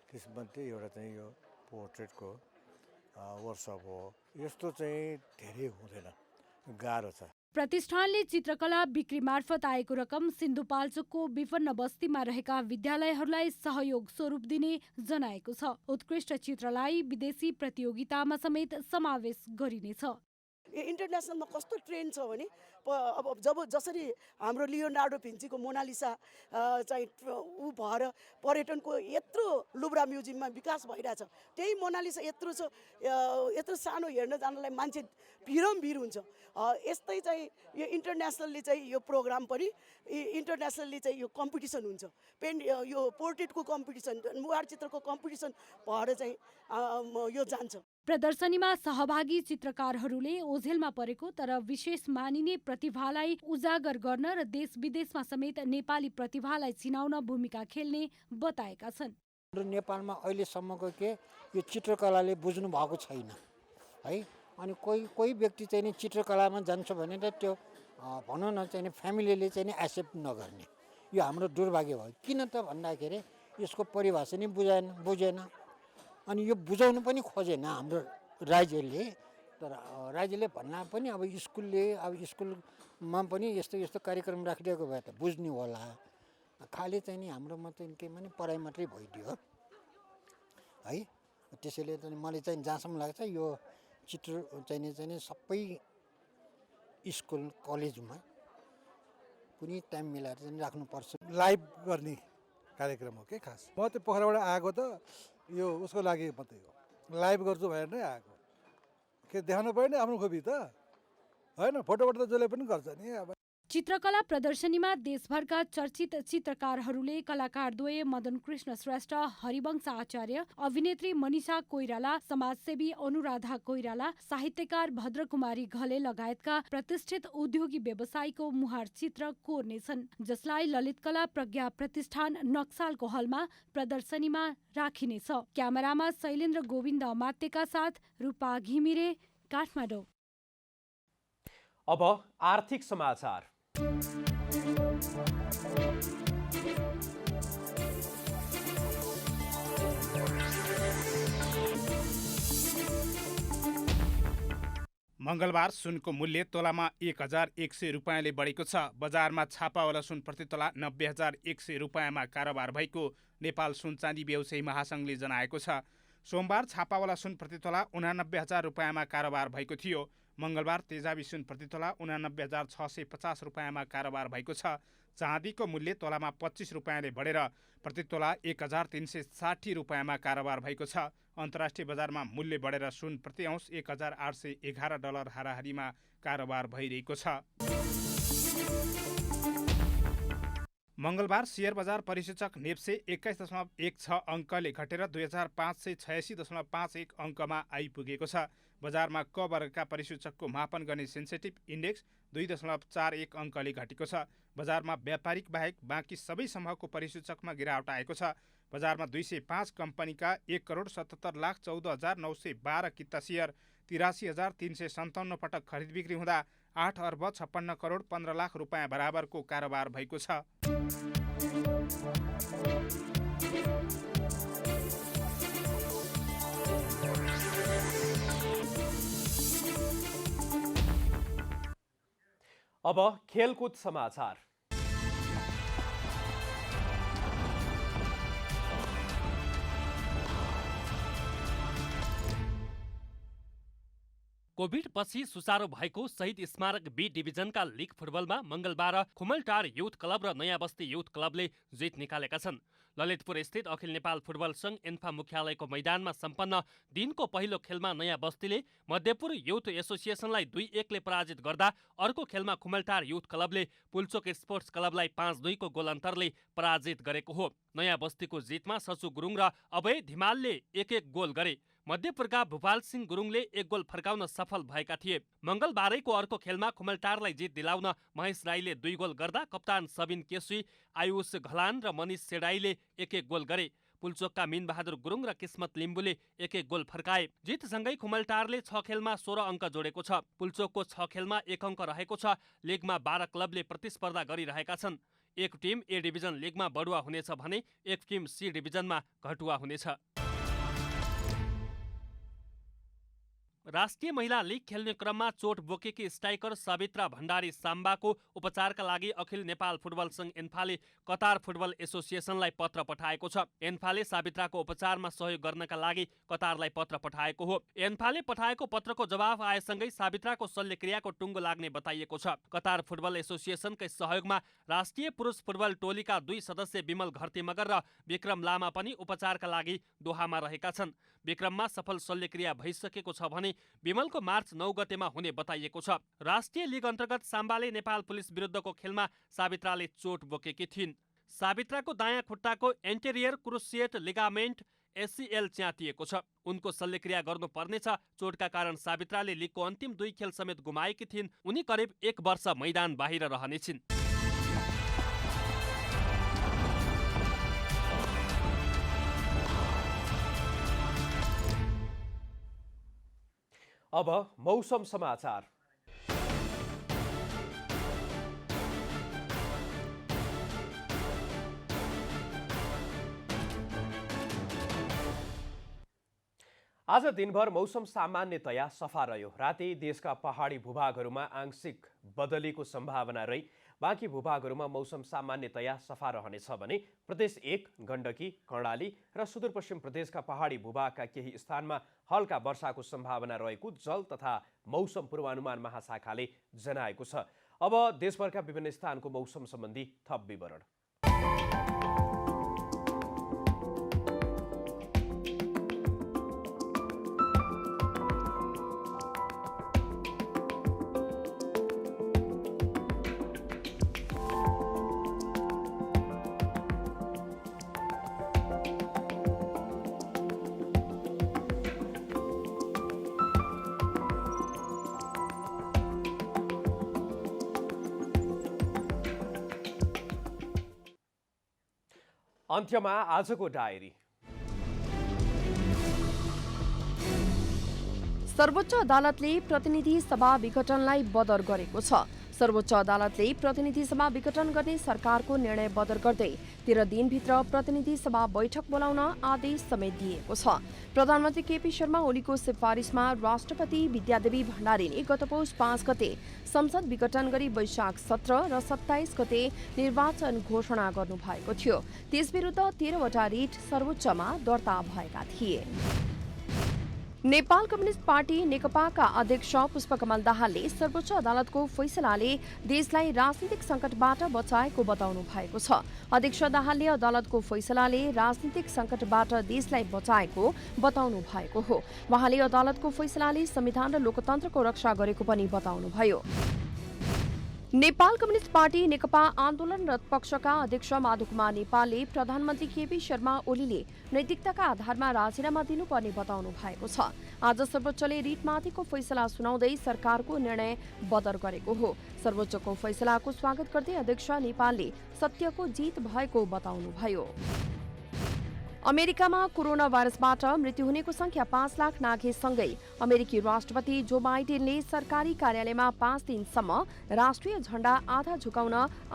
त्यसमध्ये एउटा चाहिँ यो पोर्ट्रेटको वर्कसप हो। यस्तो चाहिँ धेरै हुँदैन, गाह्रो छ। प्रतिष्ठानले चित्रकला बिक्री मार्फत आएको रकम सिन्धुपाल्चोकको विपन्न बस्तीमा रहेका विद्यालयहरूलाई सहयोग स्वरूप दिने जनाएको छ। उत्कृष्ट चित्रलाई विदेशी प्रतियोगितामा समेत समावेश गरिनेछ। इन्टरनेसनलमा कस्तो ट्रेन्ड छ भने अब जसरी हाम्रो लियोनार्डो भिन्चीको मोनालिसा चाहिँ ऊ भएर पर्यटनको यत्रो लुब्रा म्युजियममा विकास भइरहेछ, त्यही मोनालिसा यत्रो सानो हेर्न जानलाई मान्छे भिर हुन्छ। यस्तै चाहिँ यो इन्टरनेसनल्ली चाहिँ यो प्रोग्राम पनि इन्टरनेसनल्ली चाहिँ यो कम्पिटिसन हुन्छ। यो पोर्ट्रेटको कम्पिटिसन, मुहार चित्रको कम्पिटिसन भएर चाहिँ यो जान्छ। प्रदर्शनीमा सहभागी चित्रकारहरूले ओझेलमा परेको तर विशेष मानिने प्रतिभालाई उजागर गर्न र देश विदेशमा समेत नेपाली प्रतिभालाई चिनाउन भूमिका खेल्ने बताएका छन्। नेपालमा अहिलेसम्मको यो चित्रकलाले बुझ्नु भएको छैन है। अनि कोही व्यक्ति चाहिँ नि चित्रकलामा जान्छ भने त त्यो भनौँ न चाहिँ फ्यामिलीले चाहिँ नि एक्सेप्ट नगर्ने, यो हाम्रो दुर्भाग्य भयो। किन त भन्दाखेरि यसको परिभाषा नै बुझेन अनि यो बुझाउनु पनि खोजेन हाम्रो राज्यले। तर राज्यले भन्ना पनि अब स्कुलमा पनि यस्तो यस्तो कार्यक्रम राखिदिएको भए त बुझ्ने होला। खालि चाहिँ नि हाम्रो मात्रै के भने पढाइ मात्रै भइदियो है। त्यसैले चाहिँ मलाई चाहिँ जहाँसम्म लाग्छ यो चित्र चाहिँ सबै स्कुल कलेजमा कुनै टाइम मिलाएर चाहिँ राख्नुपर्छ। लाइभ गर्ने कार्यक्रम हो के खास। म त्यो पोखराबाट आएको त यो उसको लागि मात्रै हो, लाइभ गर्छु भनेर नै आएको। के देखाउनु पर्ने आफ्नो खोपी त होइन, फोटोबाट त जसले पनि गर्छ नि। अब चित्रकला प्रदर्शनीमा देशभरका चर्चित चित्रकारहरूले कलाकारद्वय मदन कृष्ण श्रेष्ठ, हरिवंश आचार्य, अभिनेत्री मनिषा कोइराला, समाजसेवी अनुराधा कोइराला, साहित्यकार भद्रकुमारी घले लगायतका प्रतिष्ठित उद्योगी व्यवसायीको मुहार चित्र कोर्नेछन्, जसलाई ललित कला प्रज्ञा प्रतिष्ठान नक्सालको हलमा प्रदर्शनीमा राखिनेछ। क्यामेरामा शैलेन्द्र गोविन्द अमात्यका साथ रूपा घिमिरे, काठमाडौँ। अब आर्थिक समाचार। मङ्गलबार सुनको मूल्य तोलामा 1100 रुपियाँले बढेको छ। बजारमा छापावाला सुन प्रति तोला 90,100 रुपियाँमा कारोबार भएको नेपाल सुन चाँदी व्यवसायी महासङ्घले जनाएको छ। सोमबार छापावाला सुन प्रति तोला 89,000 रुपियाँमा कारोबार भएको थियो। मङ्गलबार तेजाबी सुन प्रति तोला 89,650 रुपियाँमा कारोबार भएको छ। चाँदीको मूल्य तोलामा 25 रुपियाँले बढेर प्रति तोला 1,360 रुपियाँमा कारोबार भएको छ। अन्तर्राष्ट्रिय बजारमा मूल्य बढेर सुन प्रति औँस $1,811 हाराहारीमा कारोबार भइरहेको छ। मङ्गलबार सेयर बजार परिसूचक नेप्से 21.16 अङ्कले घटेर 2586.51 अङ्कमा आइपुगेको छ। बजारमा क वर्गका परिसूचकको मापन गर्ने सेन्सेटिभ इन्डेक्स 2.41 अङ्कले घटेको छ। बजारमा व्यापारिक बाहेक बाँकी सबै समूहको परिसूचकमा गिरावट आएको छ। बजारमा 205 कम्पनीका 1,77,14,912 किता सेयर 83,357 पटक खरिद बिक्री हुँदा 8,56,15,00,000 रुपियाँ बराबरको कारोबार भएको छ। अब खेलकुद समाचार। कोभिडपछि सुचारू भएको शहीद स्मारक बी डिभिजनका लिग फुटबलमा मङ्गलबार खुमलटार युथ क्लब र नयाँ बस्ती युथ क्लबले जित निकालेका छन्। ललितपुर स्थित अखिल नेपाल फुटबल सङ्घ एन्फा मुख्यालयको मैदानमा सम्पन्न दिनको पहिलो खेलमा नयाँ बस्तीले मध्यपुर युथ एसोसिएसनलाई 2-1 ले पराजित गर्दा अर्को खेलमा खुमलटार युथ क्लबले पुल्चोक स्पोर्ट्स क्लबलाई 5-2 को गोल अन्तरले पराजित गरेको हो। नयाँ बस्तीको जितमा सचु गुरुङ र अभय धिमालले 1-1 गोल गरे। मध्यपुरका भूपाल सिंह गुरुङले 1 गोल फर्काउन सफल भएका थिए। मङ्गलबारैको अर्को खेलमा खुमलटारलाई जित दिलाउन महेश राईले 2 गोल गर्दा कप्तान सबिन केसी, आयुष घलान र मनिष सेडाईले 1-1 गोल गरे। पुल्चोकका मिनबहादुर गुरुङ र किस्मत लिम्बुले 1-1 गोल फर्काए। जितसँगै खुमलटारले 6 खेलमा 16 अङ्क जोडेको छ। पुल्चोकको 6 खेलमा 1 अङ्क रहेको छ। लिगमा 12 क्लबले प्रतिस्पर्धा गरिरहेका छन्। एक टिम ए डिभिजन लिगमा बढुवा हुनेछ भने एक टिम सी डिभिजनमा घटुवा हुनेछ। राष्ट्रिय महिला लिग खेल्ने क्रममा चोट बोकेकी स्ट्राइकर सावित्रा भण्डारी साम्बाको उपचारका लागि अखिल नेपाल फुटबल सङ्घ एन्फाले कतार फुटबल एसोसिएसनलाई पत्र पठाएको छ। एन्फाले सावित्राको उपचारमा सहयोग गर्नका लागि कतारलाई पत्र पठाएको हो। एन्फाले पठाएको पत्रको जवाफ आएसँगै सावित्राको शल्यक्रियाको टुङ्गो लाग्ने बताइएको छ। कतार फुटबल एसोसिएसनकै सहयोगमा राष्ट्रिय पुरुष फुटबल टोलीका 2 सदस्य विमल घरती मगर र विक्रम लामा पनि उपचारका लागि दोहामा रहेका छन्। विक्रममा सफल शल्यक्रिया भइसकेको छ भने विमलको मार्च 9 गतेमा हुने बताइएको छ। राष्ट्रिय लिग अन्तर्गत साम्बाले नेपाल पुलिस विरुद्धको खेलमा सावित्राले चोट बोकेकी थिइन्। सावित्राको दायाँ खुट्टाको एन्टेरियर क्रुसिएट लिगामेन्ट एसिएल च्यातिएको छ। उनको शल्यक्रिया गर्नुपर्नेछ। चोटका कारण सावित्राले लिगको अन्तिम 2 खेल समेत गुमाएकी थिइन्। उनी करिब 1 वर्ष मैदान बाहिर रहनेछिन्। अब मौसम समाचार। आज दिनभर मौसम सामान्यतया सफा रह्यो। राति देशका पहाडी भूभागहरूमा आंशिक बदलीको सम्भावना रही बाँकी भूभागहरूमा मौसम सामान्यतया सफा रहनेछ भने प्रदेश 1, गण्डकी, कर्णाली र सुदूरपश्चिम प्रदेशका पहाडी भूभागका केही स्थानमा हल्का वर्षाको सम्भावना रहेको जल तथा मौसम पूर्वानुमान महाशाखाले जनाएको छ। अब देशभरका विभिन्न स्थानको मौसम सम्बन्धी थप विवरण। अन्त्यमा आजको डायरी। सर्वोच्च अदालतले प्रतिनिधि सभा विघटनलाई बदर गरेको छ। सर्वोच्च अदालतले प्रतिनिधि सभा विघटन गर्ने सरकारको निर्णय बदर गर्दै 13 दिनभित्र प्रतिनिधि सभा बैठक बोलाउन आदेश समेत दिएको छ। प्रधानमन्त्री केपी शर्मा ओलीको सिफारिसमा राष्ट्रपति विद्यादेवी भण्डारीले गत पौष 5 गते संसद विघटन गरी वैशाख 17 र 27 गते निर्वाचन घोषणा गर्नुभएको थियो। त्यसविरुद्ध 13 वटा रिट सर्वोच्चमा दर्ता भएका थिए। नेपाल कम्युनिस्ट पार्टी नेकपाका अध्यक्ष पुष्पकमल दाहालले सर्वोच्च अदालतको फैसलाले देशलाई राजनीतिक सङ्कटबाट बचाएको बताउनु भएको छ। अध्यक्ष दाहालले अदालतको फैसलाले राजनीतिक सङ्कटबाट देशलाई बचाएको बताउनु भएको हो। उहाँले अदालतको फैसलाले संविधान र लोकतन्त्रको रक्षा गरेको पनि बताउनुभयो। नेपाल कम्युनिस्ट पार्टी नेकपा आन्दोलनरत पक्षका अध्यक्ष माधवकुमार नेपालले प्रधानमन्त्री केपी शर्मा ओलीले नैतिकताका आधारमा राजीनामा दिनुपर्ने बताउनु भएको छ। आज सर्वोच्चले रिटमाथिको फैसला सुनाउँदै सरकारको निर्णय बदर गरेको हो। सर्वोच्चको फैसलाको स्वागत गर्दै अध्यक्ष नेपालले सत्यको जित भएको बताउनुभयो। अमेरिकामा कोरोना भाइरसबाट मृत्यु हुनेको संख्या 5 लाख नाघेसँगै अमेरिकी राष्ट्रपति जो बाइडेनले सरकारी कार्यालयमा 5 दिनसम्म राष्ट्रिय झण्डा आधा झुकाउन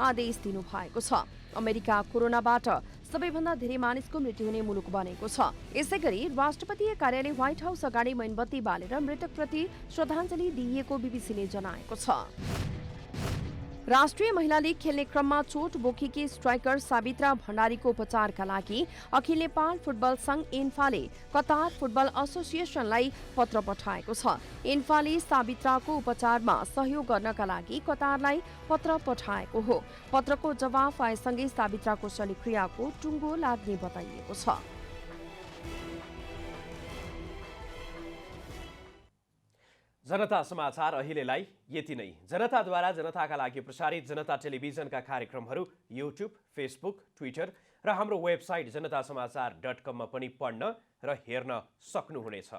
आदेश दिनुभएको छ। अमेरिका कोरोनाबाट सबैभन्दा धेरै मानिसको मृत्यु हुने मुलुक बनेको छ। यसैगरी राष्ट्रपतीय कार्यालय व्हाइट हाउस अगाडि मोमबत्ती बालेर मृतकप्रति श्रद्धाञ्जली दिइएको बीबीसीले जनाएको छ। राष्ट्रिय महिला लीग खेल्ने क्रममा चोट बोकेकी स्ट्राइकर साबित्रा भण्डारीको उपचारका लागि अखिल नेपाल फुटबल संघ इन्फाले कतार फुटबल एसोसिएसनलाई पत्र पठाएको छ। इन्फाले साबित्राको उपचारमा सहयोग गर्नका लागि कतारलाई पत्र पठाएको हो। पत्रको जवाफ आएसँगै साबित्राको शल्यक्रियाको टुङ्गो लाग्ने बताइएको छ। जनता समाचार अहिलेलाई यति नै। जनताद्वारा जनताका लागि प्रसारित जनता टेलिभिजनका कार्यक्रमहरू युट्युब, फेसबुक, ट्विटर र हाम्रो वेबसाइट जनतासमाचार.com मा पनि पढ्न र हेर्न सक्नुहुनेछ।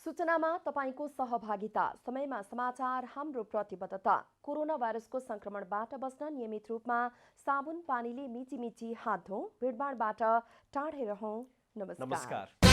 सूचनामा तपाईको सहभागिता, समयमा समाचार हाम्रो प्रतिबद्धता। कोरोना भाइरसको संक्रमणबाट बस्न नियमित रूपमा साबुन पानीले मिची हात धौँ, भिडभाडबाट टाढै रहौं। नमस्कार।